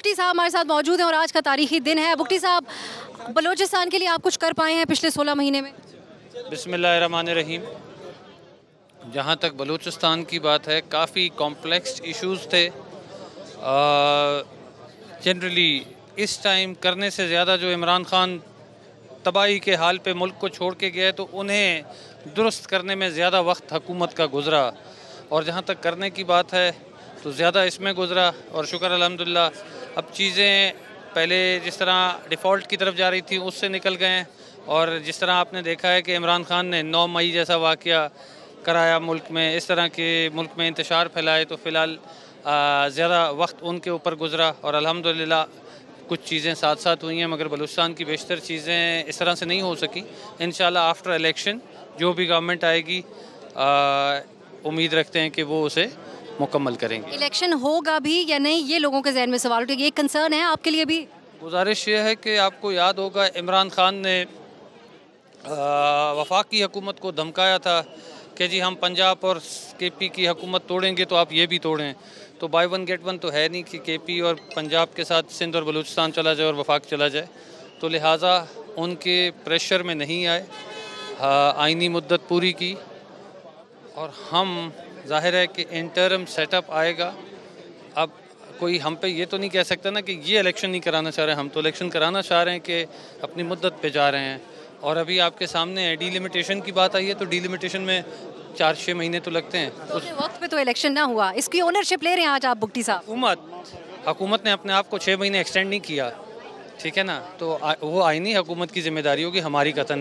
बुगटी साहब हमारे साथ मौजूद हैं और आज का तारीखी दिन है। बुगटी साहब, बलूचिस्तान के लिए आप कुछ कर पाए हैं पिछले 16 महीने में? बिस्मिल्लाहिर्रहमानिर्रहीम। जहाँ तक बलूचिस्तान की बात है, काफ़ी कॉम्प्लेक्स इश्यूज़ थे। जनरली इस टाइम करने से ज़्यादा जो इमरान खान तबाही के हाल पे मुल्क को छोड़ के गए, तो उन्हें दुरुस्त करने में ज़्यादा वक्त हुकूमत का गुज़रा। और जहाँ तक करने की बात है तो ज़्यादा इसमें गुज़रा, और शुक्र अल्हम्दुलिल्लाह अब चीज़ें पहले जिस तरह डिफ़ॉल्ट की तरफ जा रही थी उससे निकल गए हैं। और जिस तरह आपने देखा है कि इमरान खान ने 9 मई जैसा वाक़या कराया मुल्क में, इस तरह के मुल्क में इंतशार फैलाए, तो फ़िलहाल ज़्यादा वक्त उनके ऊपर गुज़रा और अल्हम्दुलिल्लाह कुछ चीज़ें साथ साथ हुई हैं, मगर बलूचिस्तान की बेशतर चीज़ें इस तरह से नहीं हो सकी। इंशाल्लाह आफ्टर इलेक्शन जो भी गवर्नमेंट आएगी, उम्मीद रखते हैं कि वो उसे मुकम्मल करेंगे। इलेक्शन होगा भी या नहीं, ये लोगों के जहन में सवाल उठे, ये कंसर्न है आपके लिए भी? गुजारिश ये है कि आपको याद होगा इमरान खान ने वफाकी हुकूमत को धमकाया था कि जी हम पंजाब और केपी की हुकूमत तोड़ेंगे तो आप ये भी तोड़ें। तो बाय वन गेट वन तो है नहीं कि केपी और पंजाब के साथ सिंध और बलूचिस्तान चला जाए और वफाक चला जाए, तो लिहाजा उनके प्रेशर में नहीं आए, आइनी मुद्दत पूरी की। और हम जाहिर है कि इंटरम सेटअप आएगा। अब कोई हम पे ये तो नहीं कह सकता ना कि ये इलेक्शन नहीं कराना चाह रहे हैं, हम तो इलेक्शन कराना चाह रहे हैं कि अपनी मुद्दत पे जा रहे हैं। और अभी आपके सामने है डीलिमिटेशन की बात आई है, तो डीलिमिटेशन में 4-6 महीने तो लगते हैं। उस वक्त पे तो इलेक्शन ना हुआ, इसकी ओनरशिप ले रहे हैं आज आप बुगटी साहब? हुकूमत ने अपने आप को 6 महीने एक्सटेंड नहीं किया, ठीक है ना, तो वो आईनी हुकूमत की जिम्मेदारी होगी, हमारी कतन नहीं।